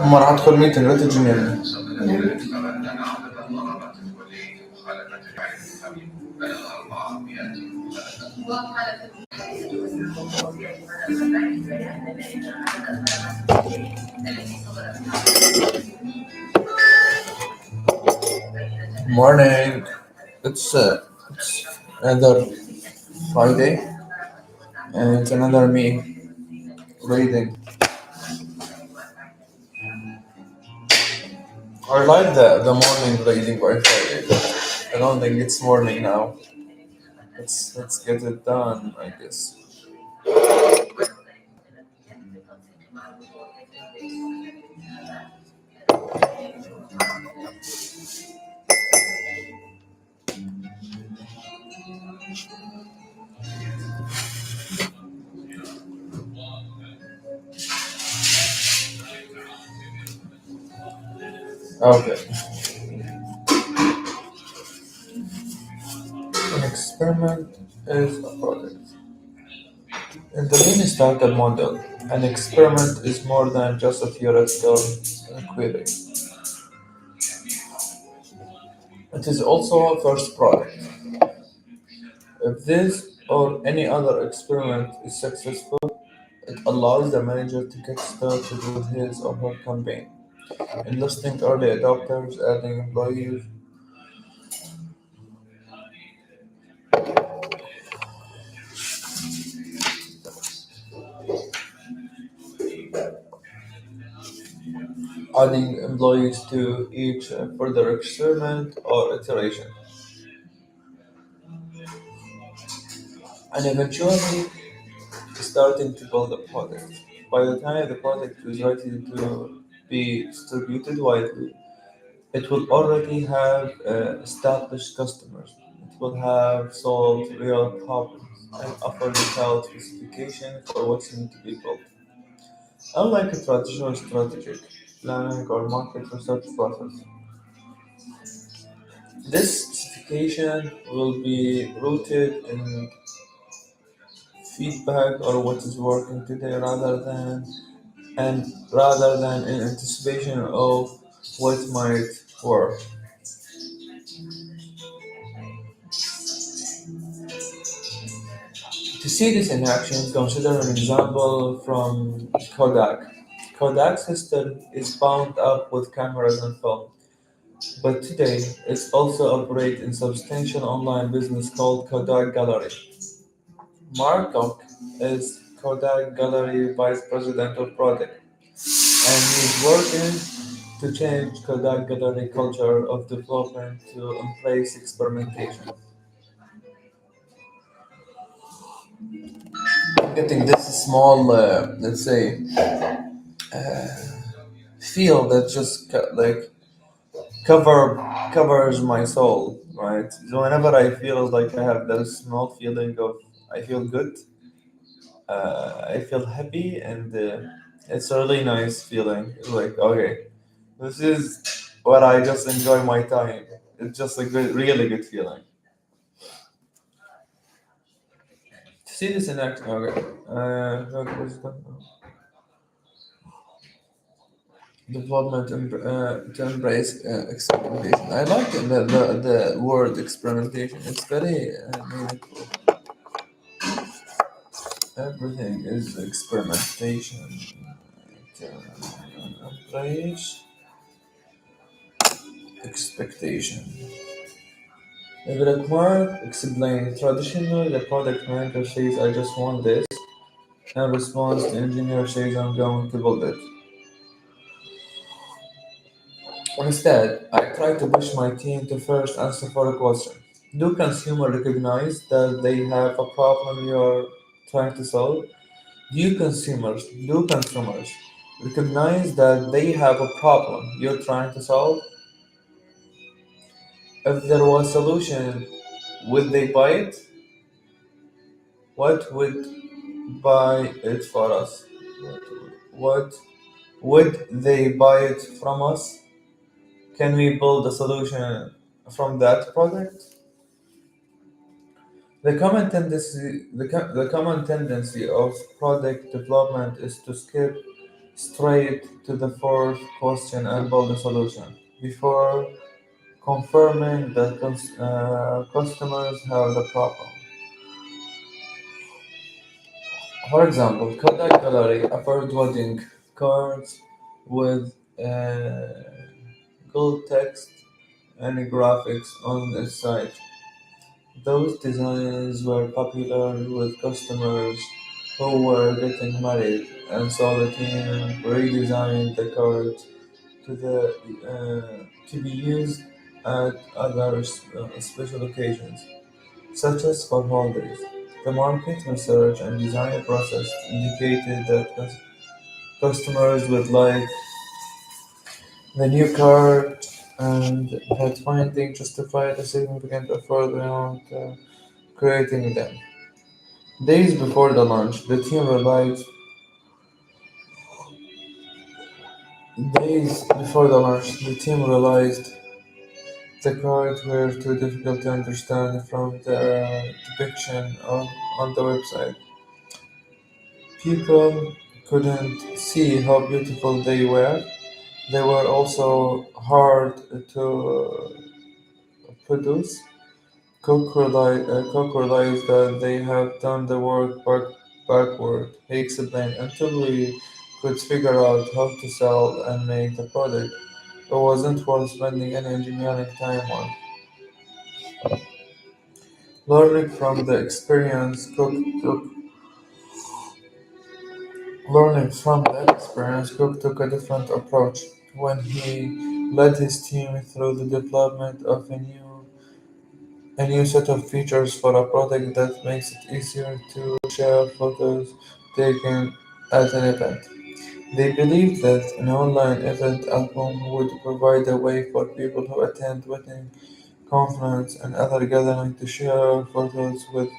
ما راح ادخل ميتنج لا تجيني يعني. Morning. It's another Friday, and it's another me reading. I like the morning reading by Friday, but I don't think it's morning now. Let's get it done, I guess. Okay. An experiment is a product. In the lean startup model, an experiment is more than just a theoretical query. It is also a first product. If this or any other experiment is successful, it allows the manager to get started with his or her campaign, enlisting early adopters, adding employees, to each further experiment or iteration, and eventually starting to build a product. By the time the product is ready to be distributed widely, it will already have established customers. It will have solved real problems and offer detailed specification for what's need to be built. Unlike a traditional strategic planning or market research process, this specification will be rooted in feedback or what is working today rather than in anticipation of what might work. To see this in action, consider an example from Kodak. Kodak's history is bound up with cameras and film, but today it also operates in substantial online business called Kodak Gallery. Mark Koch is Kodak Gallery Vice President of Product, and he's working to change Kodak Gallery culture of development to embrace experimentation. Getting this small, let's say, feel that just cover covers my soul, right? So whenever I feel like I have that small feeling of I feel good, I feel happy, and it's a really nice feeling. It's like okay, this is what I just enjoy my time. It's just a good, really good feeling. To see this in action, okay. What was that? Development to embrace experimentation. I like the word experimentation. It's very meaningful. Everything is experimentation. Embrace expectation. If Mark explained, traditionally the product manager says, I just want this, and response the engineer says, I'm going to build it. Instead, I try to push my team to first answer for a question. Do consumers recognize that they have a problem you're trying to solve? Do consumers recognize that they have a problem you're trying to solve? If there was a solution, would they buy it? What would buy it for us? What would they buy it from us? Can we build a solution from that product? The common tendency of product development is to skip straight to the fourth question and build a solution before confirming that customers have the problem. For example, Kodak Gallery offered wedding cards with gold text and graphics on its site. Those designs were popular with customers who were getting married, and so the team redesigned the cards to be used at other special occasions, such as for holidays. The market research and design process indicated that customers would like the new card and that finding justified a significant effort around creating them. Days before the launch, the team realized the cards were too difficult to understand from the depiction on the website. People couldn't see how beautiful they were. They were also hard to produce. Cook realized that they have done the work backward. He explained, until we could figure out how to sell and make the product, it wasn't worth spending any engineering time on. Learning from the experience, Cook took a different approach when he led his team through the development of a new set of features for a product that makes it easier to share photos taken at an event. They believed that an online event album would provide a way for people who attend wedding, conference, and other gatherings to share photos with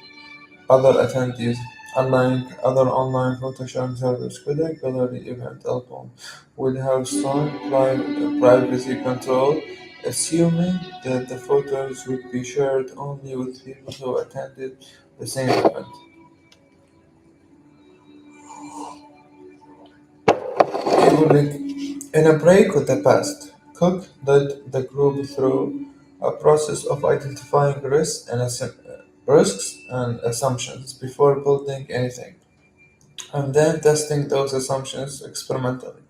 other attendees. Unlike other online photo sharing services, Kodak Gallery Event Album would have strong privacy control, assuming that the photos would be shared only with people who attended the same event. In a break with the past, Cook led the group through a process of identifying risks and assumptions before building anything, and then testing those assumptions experimentally.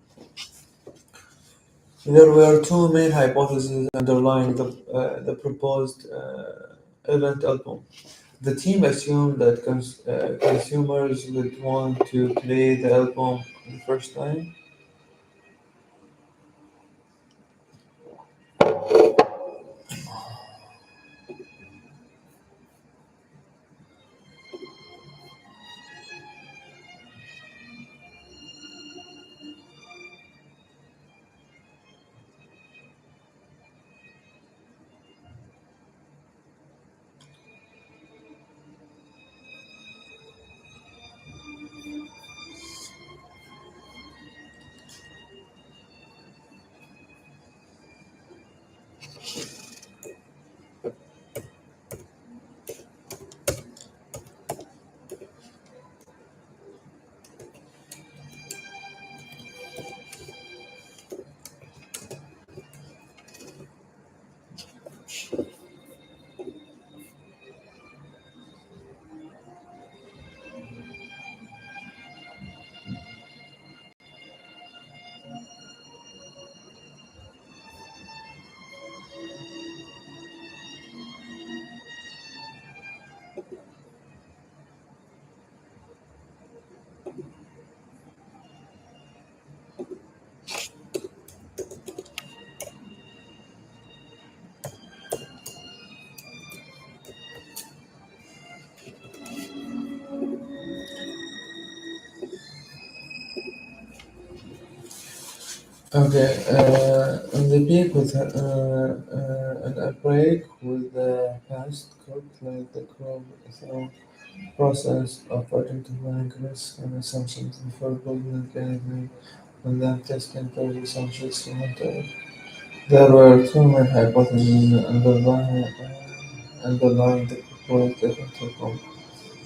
There were two main hypotheses underlying the proposed event album. The team assumed that consumers would want to play the album the first time. Okay, in the peak with in a break with the past Cook led the group through process of identifying risks and assumptions before building anything and then testing those assumptions fundamentally. There were two main hypotheses underlying the proposed event.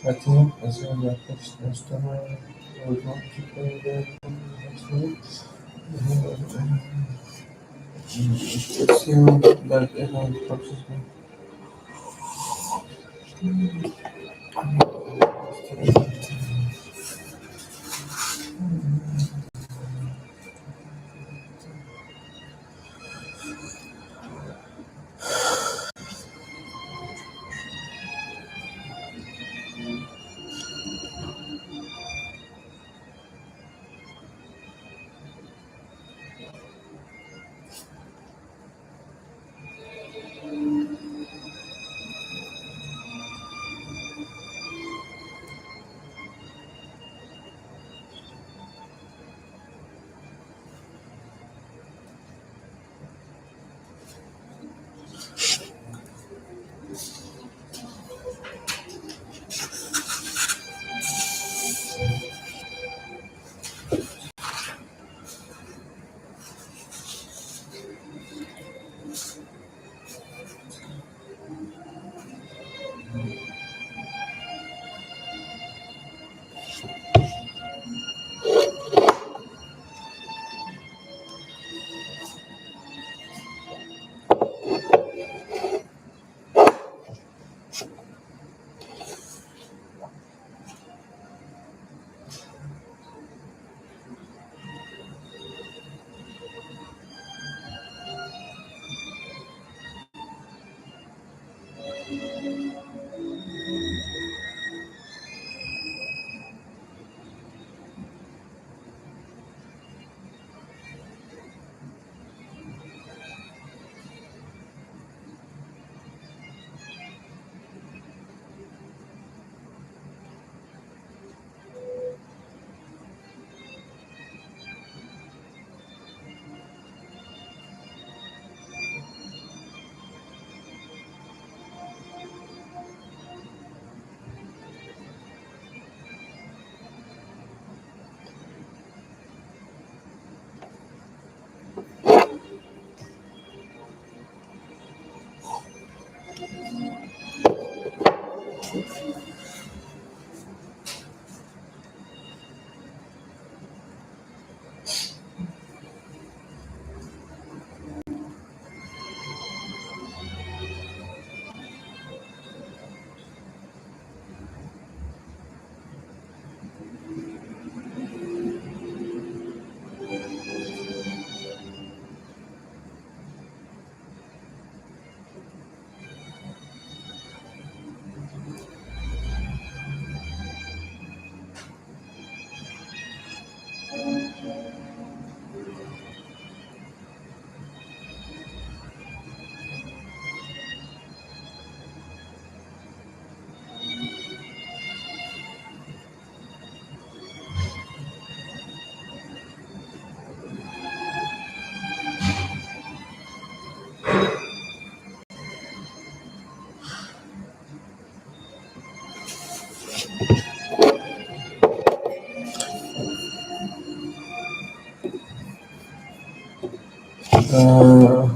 A team assumed that customer would want to play their It seemed like everyone approaches me. Uh,